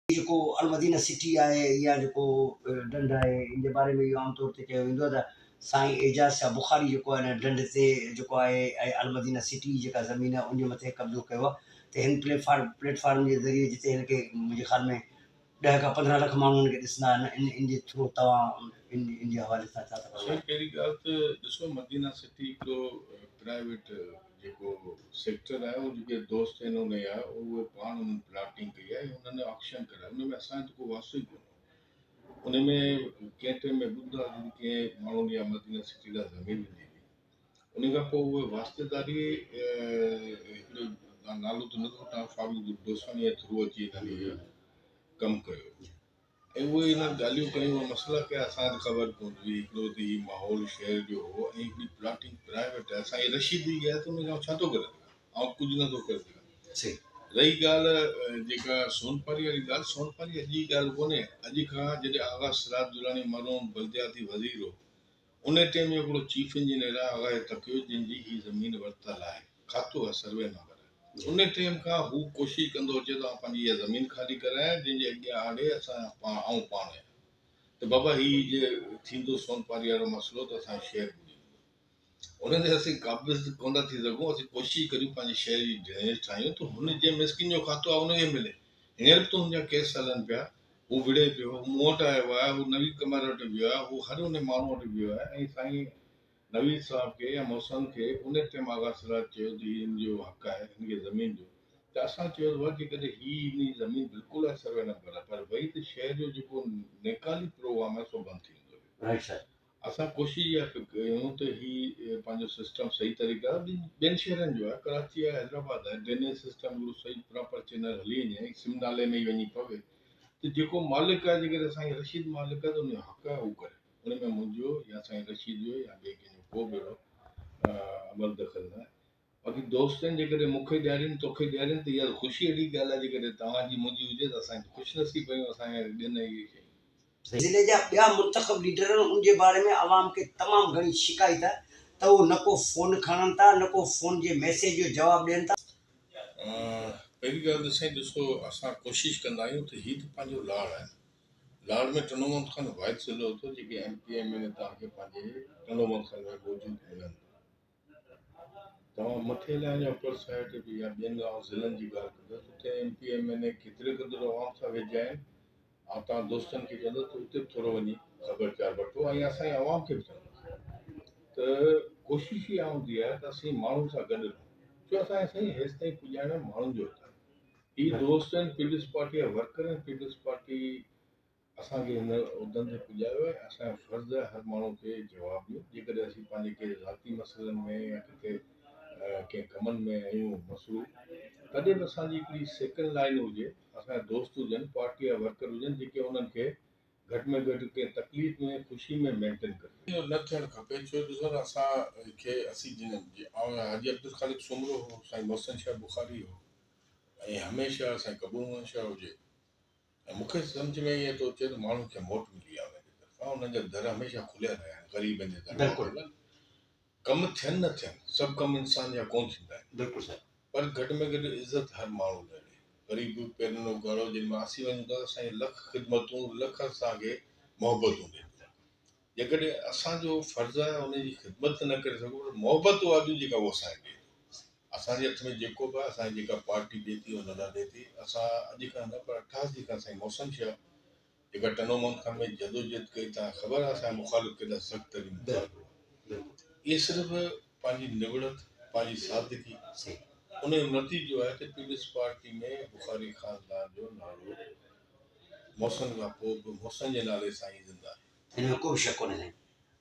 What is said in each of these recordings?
जेको अलमदीना सिटी आहे या जेको ढंढ आहे इन जे बारे में इहो आमतौर ते चयो वेंदो आहे त साईं एजाज़ शाह बुखारी जेको आहे हिन ढंढ ते जेको आहे ऐं अलमदीना सिटी जेका ज़मीन आहे उन जे मथे कब्ज़ो कयो आहे त हिन प्लेटफॉर्म जे ज़रिए जिते हिनखे मुंहिंजे ख़्याल में 10 खां 15 लख माण्हू हिनखे ॾिसंदा आहिनि इन जे थ्रू तव्हां इन जे हवाले सां छा था कयो? पहिरीं ॻाल्हि त ॾिसो मदीना सिटी हिकिड़ो प्राइवेट जेको सेक्टर आहे उहो जेके दोस्त आहिनि उन जा उहे पाण उन्हनि प्लाटिंग कई आहे हुननि ऑक्शन करायो उन में असांजो को वास्तो ई कोन्हे उन में कंहिं टाइम में ॿुधंदा कंहिं माण्हुनि या मदीना सिटी लाइ ज़मीन ॾिनी हुई उन खां पोइ उहे वास्तेदारी हिकिड़ो नालो त नथो तव्हां फारूक दोसानी जे थ्रू अची हिननि कमु कयो ऐं उहे हिन ॻाल्हियूं कयूं मसइला कया असांखे ख़बर कोन हुई हिकिड़ो त हीउ माहौल शहर जो हो ऐं हिकिड़ी प्लाटिंग प्राइवेट आहे असांजी रशीदी आहे त उन खां छा थो करे ऐं कुझु नथो करे सघां रही ॻाल्हि जेका सोनपारी वारी ॻाल्हि सोनपारी अॼु जी ॻाल्हि कोन्हे अॼु खां जॾहिं आगा सिराज दुरानी मरहूम बल्दियाती वज़ीर हो उन टाइम में हिकिड़ो चीफ इंजीनियर आहे आगा तकियो जंहिंजी हीअ ज़मीन वरितल आहे खातो आहे सर्वे नंबर उन टाइम खां हू कोशिशि कंदो अचे त पंहिंजी इहा ज़मीन ख़ाली करायां जंहिंजे अॻियां आड़े असां पाण आहियां त बाबा हीउ जे थींदो सोनपारी वारो मसइलो त असांजो शहर ॿुॾी वेंदो उन ते असीं क़ाबिज़ कोन था थी सघूं असीं कोशिशि करियूं पंहिंजे शहर जी ड्रेनेज ठाहियूं त हुन जे मिसकिन जो खातो आहे उनखे मिले हींअर बि त हुनजा केस हलनि पिया हू विड़े पियो मूं वटि आयो आहे हू नवीद कमर वटि वियो आहे हू हर उन माण्हू वटि वियो आहे ऐं साईं नवीद साहब खे या मौसम खे उन टाइम आगा सिराज चयो त हिन जो हक़ आहे हिनखे ज़मीन जो त असां चयो जेकॾहिं हीअ हिन ज़मीन बिल्कुलु आहे सर्वे नंबर आहे पर वरी त शहर जो जेको नेकाली प्रोग्राम आहे सो बंदि थी वेंदो असां कोशिशि इहा कयूं त हीअ पंहिंजो सिस्टम सही तरीक़े सां ॿियनि शहरनि जो आहे कराची आहे हैदराबाद आहे ड्रेनेज सिस्टम सही प्रॉपर चैनल हली वञे सिम नाले में ई वञी पवे त जेको मालिक आहे जेकॾहिं असांजी रशीद मालिक आहे त उनजो हक़ आहे उहो करे उन में मुंहिंजो या साईं रशीद जो या ॿिए कंहिंजो को बि अमल दख़ल न आहे बाक़ी दोस्तनि जेकॾहिं मूंखे ॾियारीनि तोखे ॾियारीनि त इहा ख़ुशी अहिड़ी ॻाल्हि आहे जेकॾहिं तव्हांजी मुंहिंजी हुजे त असांखे ख़ुशनसीब आहियूं असांखे ॾियनि इहे शयूं ज़िले जा ॿिया मुंतख़ब लीडर आहिनि उन जे बारे में आवाम खे तमामु घणी शिकायत आहे त उहो न को फ़ोन खणनि था न को फ़ोन जे मैसेज जो जवाबु ॾियनि था पहिरीं ॻाल्हि साईं ॾिसो असां कोशिशि कंदा आहियूं त हीउ त पंहिंजो लाड़ आहे लाड़ में टनोमन खान वाहिद ज़िलो थो जेके MPM में तव्हांखे पंहिंजे टनोमन खान में मौजूदु मिलनि तव्हां मथे लाइन या अपर साइड या ॿियनि ज़िलनि जी ॻाल्हि कंदो उते MPM में केतिरे क़दुरु आवाम सां वेझा आहिनि ऐं तव्हां दोस्तनि खे चवंदो त उते बि थोरो वञी ख़बरचार वठो ऐं असांजे आवाम खे बि चवंदो त कोशिशि इहा हूंदी आहे त असीं माण्हुनि सां गॾु रहूं छो असांखे साईं हेसि ताईं पुॼाइण माण्हुनि जो हथ आहे हीअ दोस्त आहिनि पीपल्स पार्टी जा वर्कर आहिनि पीपल्स पार्टी असांखे हिन उहिदनि ते पुॼायो आहे असांजो फ़र्ज़ु आहे हर माण्हू खे जवाबु ॾियूं जेकॾहिं असीं पंहिंजे कंहिं ज़ाती मसइलनि में या किथे कंहिं कमनि में आहियूं मसरूफ़ तॾहिं बि असांजी हिकिड़ी सेकेंड लाइन हुजे असांजा दोस्त हुजनि पार्टी जा वर्कर हुजनि जेके उन्हनि खे घटि में घटि कंहिं तकलीफ़ में ख़ुशी में मेंटेन करे इहो न थियणु खपे छो ॾिसो न असांखे असीं जीअं हाजी अब्दुल ख़ालिक सुमरो हो साईं मोहसिन शाह बुखारी हो ऐं हमेशह साईं कबूर शाह हुजे ऐं मूंखे सम्झ में ईअं थो अचे त माण्हुनि खे मोट मिली आहे उनजे तरफ़ां उन्हनि जा दर हमेशह खुलिया रहिया आहिनि ग़रीबनि जे दर कम थियनि न थियनि सभु कम इंसान जा कोन थींदा आहिनि बिल्कुलु सर पर घटि में घटि इज़त हर माण्हू ॾे ग़रीब पहिरियों ॻाढ़ो जिन मां असी वञूं था असांजी लख ख़िदमतूं लख असांखे मोहबतूं ॾियनि जेकॾहिं असांजो फ़र्ज़ु आहे उनजी ख़िदमत न करे सघूं पर मोहबत उहा बि जेका उहा असांखे ॾिए असांजे हथ में जेको बि आहे असांजी जेका पार्टी ॾिए थी उन लाइ ॾिए थी असां अॼु खां न पर 88 खां साईं मौसम शाह जेका टनोमन खां में जदोजहद कई तव्हां ख़बर आहे असांजा मुखालिफ़ केॾा सख़्तु तरीन इहे सिर्फ़ु पंहिंजी निवड़त पंहिंजी सादगी उन जो नतीजो आहे त पीपल्स पार्टी में बुखारी ख़ानदान जो नालो मौसम खां पोइ बि मौसम जे नाले सां ई ज़िंदा आहे हिन में को बि शक कोन्हे साईं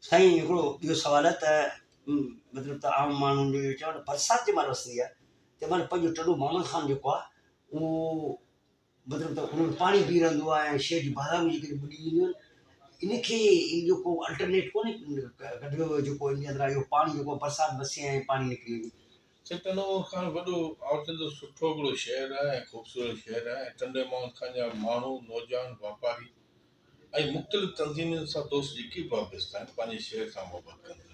साईं हिकिड़ो इहो सुवालु आहे त मतिलबु त आम माण्हुनि जो चवणु बरसाति जे महिल वसंदी आहे तंहिं महिल पंहिंजो टॾो मोहम्मद ख़ान जेको आहे उहो मतिलबु त हुन में पाणी पी रहंदो आहे ऐं शइ जी बादाम जेके ॿुॾी ईंदियूं आहिनि इनखे इहो को अल्टरनेट कोन्हे कढियो वियो जेको इन जे अंदरां इहो पाणी जेको बरसाति बसे ऐं पाणी निकिरी वञे। टंडो खान वॾो आवत सुठो हिकिड़ो शहर आहे ऐं ख़ूबसूरत शहर आहे। टंडे मोहन खान जा माण्हू नौजवान वापारी ऐं मुख़्तलिफ़ तंज़ीमुनि सां दोस्त जेके बि वाबस्ता आहिनि पंहिंजे शहर सां मुहबत कंदा आहिनि।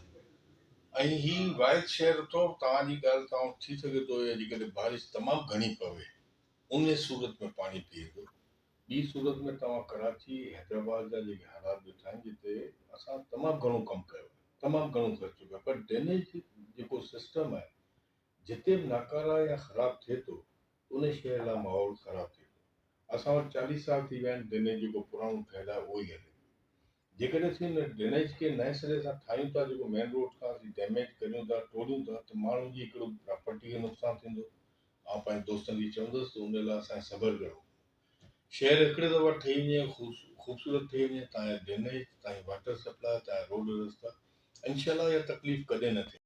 ऐं हीउ वाहिद शहर अथव तव्हांजी ॻाल्हि तव्हां थी सघे थो जेकॾहिं बारिश तमामु घणी पवे उन सूरत में पाणी पीए थो। ॿी सूरत में तव्हां कराची हैदराबाद जा जेके हालात ॾिठा आहिनि जिते असां तमामु घणो कमु कयो आहे, तमामु घणो ख़र्चु कयो आहे, पर ड्रेनेज जेको सिस्टम आहे जिते बि नाकारा या ख़राबु थिए थो उन शहर लाइ माहौल ख़राबु थिए थो। असां वटि 40 साल थी विया आहिनि ड्रेनेज जेको पुराणो ठहियलु आहे उहो ई हले। जेकॾहिं असीं हिन ड्रेनेज खे नए सिरे सां ठाहियूं था, जेको मेन रोड खां असीं डैमेज करियूं था, टोड़ियूं था, त माण्हुनि जी हिकिड़ो प्रॉपर्टी खे नुक़सानु थींदो। ऐं पंहिंजे दोस्तनि खे चवंदुसि त उन लाइ असांखे सब्र कयो। शहर हिकिड़े दफ़ा ठही वञे ख़ूबसूरत ठही वञे, तव्हांजे ड्रेनेज, तव्हांजी वाटर सप्लाई, तव्हांजा रोड रस्ता, इंशाल्लाह इहा तकलीफ़ कॾहिं न थिए।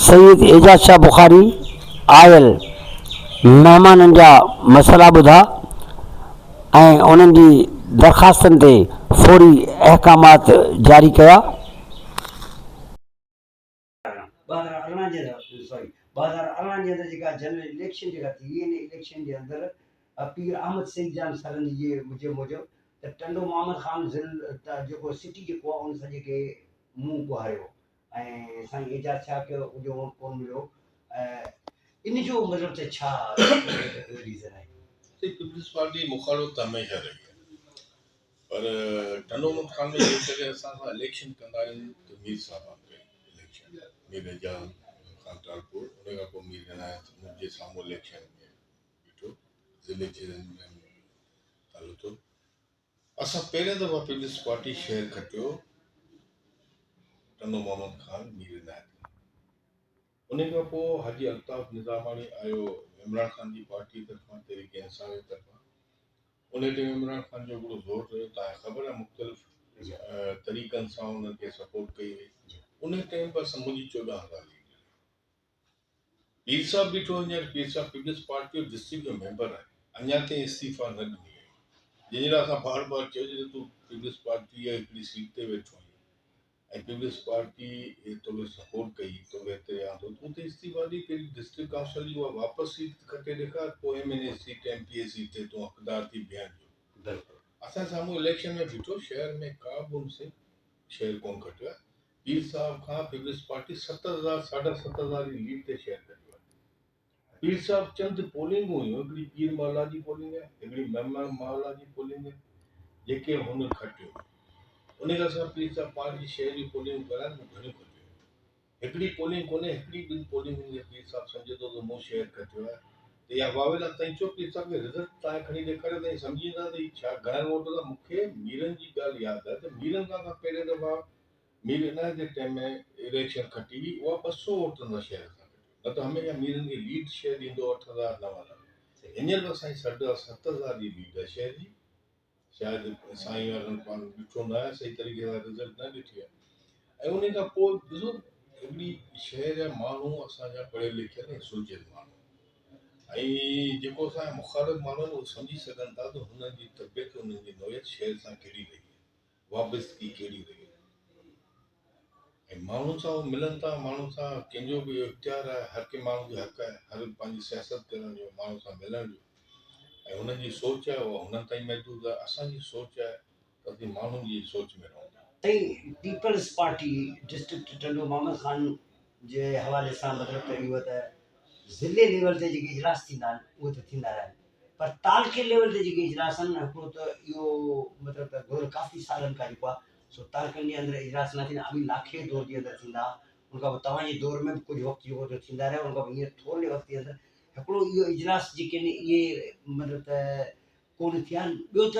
सईद एजाज शाह बुखारी आयल महिमाननि जा मसइला ॿुधा ऐं उन्हनि जी दरख़्वास्तनि ते फौरी अहकामात जारी कया। 2018 जे अंदरि जेका जनरल इलेक्शन जेका थी इन इलेक्शन जे अंदरि पीर अहमद सईद जान सरनी जे मूजिबि त टंडो मोहम्मद खान जेको सिटी जेको आहे उन सां जेके मुंहुं ॿुहारियो ऐं साईं एजाज शाह खे उहो वोट कोन मिलियो। इन जो मतिलबु त छा रीज़न आहे? पीपल्स पार्टी मुखालफ़त हमेशह रही है, पर टंडो मोहम्मद खान में जेकॾहिं असां सां इलेक्शन कंदा आहियूं त मीर साहब कई इलेक्शन, मीर एजाज खान टालपुर, उन खां पोइ मीर इनायत मुंहिंजे साम्हूं इलेक्शन में बीठो, ज़िले जे हलो थो। असां पहिरियों दफ़ा पीपल्स पार्टी शहर खटियो टंडो मोहम्मद खान मीर इनायत। उन खां पोइ हाजी अल्ताफ़ निज़ामानी आयो इमरान खान जी पार्टी तरफ़ां, तहरीक इंसाफ जी तरफ़ां। उन टाइम इमरान खान जो हिकिड़ो ज़ोर रहियो, तव्हांखे ख़बर आहे मुख़्तलिफ़ तरीक़नि सां उनखे सपोर्ट कई वई। उन टाइम पर मुंहिंजी 14,000 लीड। पीर साहब बीठो हींअर, पीर साहब पीपल्स पार्टी जो डिस्ट्रिक्ट जो मेंबर आहे, अञा ताईं इस्तीफ़ा न ॾिनी आहे। जंहिं लाइ असां बार बार चयो जे तूं पीपल्स पार्टी हिकिड़ी सीट ते वेठो आहीं ऐं पीपल्स पार्टी तोखे सपोर्ट कई, तोखे हिते या तूं त इस्तीफ़ा ॾी, कहिड़ी डिस्ट्रिक्ट काउंसिल जी उहा वापसि सीट खटे ॾेखार, पोइ MNA सीट MPA सीट ते तूं हक़दार थी बीहण जो। असां साम्हूं इलेक्शन में बीठो, शहर में का बि उनसे शहर कोन खटियो आहे। पीर साहब खां पीपल्स पार्टी 7,000 7,500 जी लीड ते शहर खटियो आहे। पीर साहब चंद पोलिंग हुयूं, हिकिड़ी पीर महला जी पोलिंग आहे, हिकिड़ी महिमान महला जी पोलिंग आहे, जेके हुन खटियो। उन खां सवाइ पीर साहब पंहिंजी शहर जी पोलिंग कराइनि घणियूं खटियूं। हिकिड़ी पोलिंग कोन्हे, हिकिड़ी ॿिनि पोलिंग में पीर साहब सम्झे थो त मूं शहर खटियो आहे, त इहा वावेल आहे। तव्हां चओ पीर साहब खे रिज़ल्ट तव्हां खणी ॾेखारियो, तव्हां सम्झींदा त हीअ छा घणा वोट था। मूंखे मीरनि जी ॻाल्हि यादि आहे त मीरनि खां पहिरियों दफ़ा मीर इनायत जे टाइम में इलेक्शन खटी हुई, उहा 200 वोटनि सां शहर सां खटी, न त हमेशह मीरनि खे लीड शहर ॾींदो 8,000 9,000। हींअर बि असांजी 7,000 जी लीड आहे शहर जी। शायदि साईं वारनि पाण ॾिठो न आहे सही तरीक़े सां, रिज़ल्ट न ॾिठी आहे। ऐं उन खां पोइ ॾिसो हिकिड़ी शहर जा माण्हू असांजा पढ़ियल लिखियल ऐं सुलझियल माण्हू, ऐं जेको असांजा मुखालिफ़ माण्हू आहिनि उहे सम्झी सघनि था त हुननि जी तबियत, हुननि जी नोयत शहर सां कहिड़ी रही आहे, वाबस्तगी कहिड़ी रही आहे। ऐं माण्हुनि सां उहे मिलनि था, माण्हुनि सां कंहिंजो बि इख़्तियार आहे, हर कंहिं माण्हू जो हक़ आहे हर पंहिंजी सियासत करण जो, माण्हू सां मिलण जो, ऐं हुननि जी सोच आहे उहा हुननि ताईं महदूद आहे। असांजी सोच आहे त असीं माण्हुनि जी सोच में रहूं था। पीपल्स पार्टी डिस्ट्रिक्ट टंडो मोहम्मद खान जे हवाले सां मतिलबु त इहो त ज़िले लेवल ते जेके इजलास थींदा आहिनि उहे त थींदा आहिनि, पर तालके लेवल ते जेके इजलास आहिनि हिकिड़ो त इहो मतिलबु त दौर काफ़ी सालनि खां जेको आहे सो तालकनि जे अंदरि इजलास न थींदा, अभी लाखे दौर जे अंदरि थींदा। उन खां पोइ तव्हांजे दौर में बि कुझु वक़्तु जेको त थींदा रहिया, उन खां पोइ हींअर थोरे वक़्त जे अंदरि हिकिड़ो इहो इजलास जेके आहिनि इहे मतिलबु त कोन थिया आहिनि। ॿियो त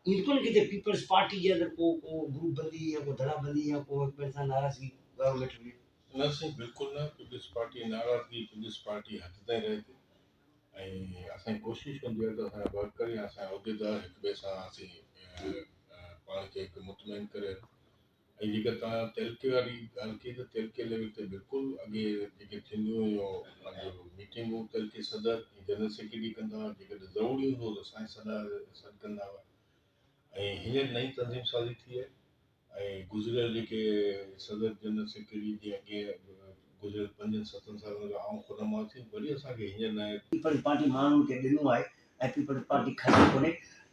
ईअं कोन किथे पीपल्स पार्टी जे अंदरि को ग्रुप बंदी या को धड़ाबंदी या को हिक ॿिए सां नाराज़गी वेठी हुई? न साईं, बिल्कुलु न। पीपल्स पार्टी नाराज़गी, पीपल्स पार्टी हद ताईं रहे थी ऐं असांजी कोशिशि कंदी आहे त असांजा वर्कर या असांजा उहिदेदार हिक ॿिए सां असीं पाण खे हिकु मुतमइन करे। ऐं जेका तव्हां तिलके वारी ॻाल्हि कई त तिलके लेवल ते बिल्कुलु अॻे जेके थींदियूं हुयूं पंहिंजो मीटिंगूं तिलके सदर जनरल सेक्रेटरी कंदा हुआ, जेकॾहिं ज़रूरी हूंदो त साईं सॾु कंदा हुआ। ऐं हींअर नई तंज़ीम साज़ी थी आहे ऐं गुज़िरियल जेके सदर जनरल सेक्रेटरी जे अॻे गुज़िरियल 5-7 सालनि खां आउं ख़ुदि मां थी वरी असांखे हींअर न पीपल्स पार्टी माण्हुनि खे ॾिनो आहे ऐं पीपल्स पार्टी खसी कोन्हे।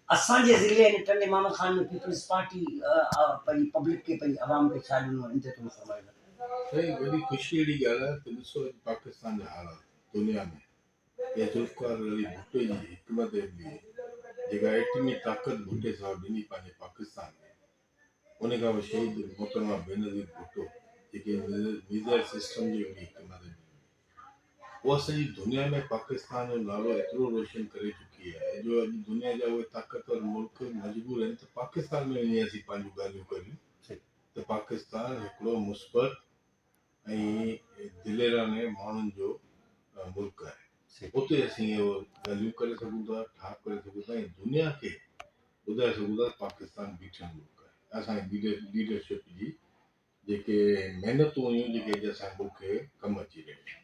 असांजे ज़िले में टंडे मामा खान में पीपल्स पार्टी पंहिंजी पब्लिक खे पंहिंजी आवाम खे छा ॾिनो आहे इन ते थोरो फरमाईंदा? साईं, वॾी ख़ुशी अहिड़ी ॻाल्हि आहे त ॾिसो पाकिस्तान जा हालात दुनिया में या ज़ुल्फ़िकार अली भुट्टो जी हिकमत अमली जेका एटमी ताक़त भुट्टे साहब ॾिनी पंहिंजे पाकिस्तान में, उन खां पोइ शहीद मोहतरमा बेनज़ीर भुट्टो जेके मीज़ाइल सिस्टम जी वॾी हिकमत अमली, उहा सॼी दुनिया में पाकिस्तान जो नालो एतिरो रोशन करे चुकी आहे जो अॼु दुनिया जा उहे ताक़तवर मुल्क मजबूर आहिनि त पाकिस्तान में वञी असीं पंहिंजूं ॻाल्हियूं करियूं त पाकिस्तान हिकिड़ो मुस्बत ऐं दिलेराने माण्हुनि जो मुल्क आहे। उते असीं इहो ॻाल्हियूं करे सघूं था, ठाक करे सघूं था ऐं दुनिया खे ॿुधाए सघूं था पाकिस्तान बीठल मुल्क आहे। असांजी लीडरशिप जी जेके महिनतूं हुयूं जेके अॼु असांजे मुल्क खे कमु अची रहियूं।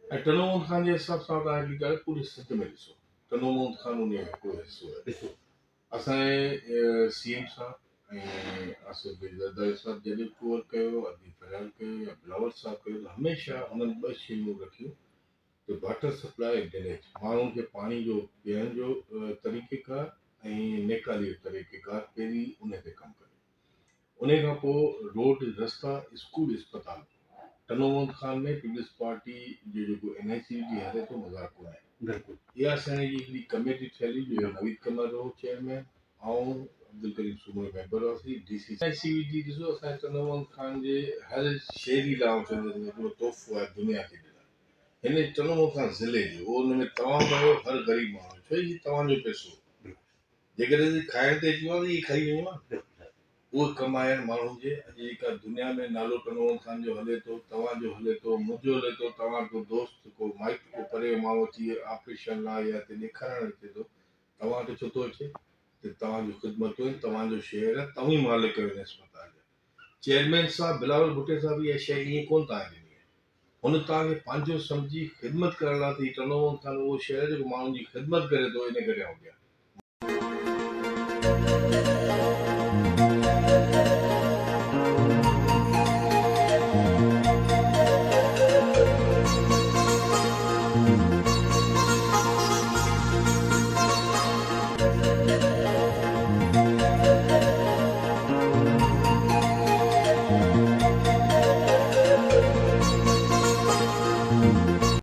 ऐं टनोमन खान जे हिसाब सां तव्हां हिकिड़ी ॻाल्हि पूरी सिंध में ॾिसो, टनोमन खान उन जो हिकिड़ो हिसो आहे। असांजे सीएम साहब ऐं आसिफ ज़रदारी साहब जॾहिं टूर कयो, अदी फरियाल कयो या बिलावल साहब कयो त हमेशह हुननि ॿ शयूं रखियूं त वाटर सप्लाई ऐं ड्रेनेज, माण्हुनि खे पाणी जो पीअण जो तरीक़ेकार ऐं नेकाली जो तरीक़ेकार पहिरीं उन ते कमु कयो। उन खां पोइ रोड रस्ता स्कूल अस्पताल टनोमन खान में पीपल्स पार्टी जो जेको NIC जी हले थो मज़ाक कोन्हे। बिल्कुलु इहा असांजी हिकिड़ी कमेटी ठहियली जो नवीद कमर हो चेयरमैन, ऐं अब्दुल करीम सूमो मेंबर हुआसीं। DCCVD ॾिसो असांजे टनोमन खान जे हर शहरी लाइ हिकिड़ो तोहफ़ो आहे दुनिया खे ॾियणु। हिन टनोमन खान ज़िले जो उहो हुन में तव्हां कयो हर ग़रीब माण्हू, छो ही तव्हांजो पैसो जेकॾहिं खाइण ते अची वञो त इहे खाई वञो आहे। उहे कमाइण माण्हुनि जे अॼु जेका दुनिया में नालो टनोमन खान जो हले थो, तव्हांजो हले थो, मुंहिंजो हले थो, तव्हांजो दोस्त को माइट को परे माण्हू अची ऑपरेशन लाइ या हिते ॾेखारणु अचे थो, तव्हां वटि छो थो अचे त तव्हांजूं ख़िदमतूं आहिनि, तव्हांजो शहर आहे, तव्हीं मालिक आहियो अस्पताल जा। चेयरमैन साहब बिलावल भुट्टे साहब इहा शइ ईअं कोन तव्हांखे ॾिनी आहे, हुन तव्हांखे पंहिंजो सम्झी ख़िदमत करण लाइ थी टनोमन खान उहो शहर जेको माण्हुनि जी ख़िदमत करे थो इन करे आउं ॾियां।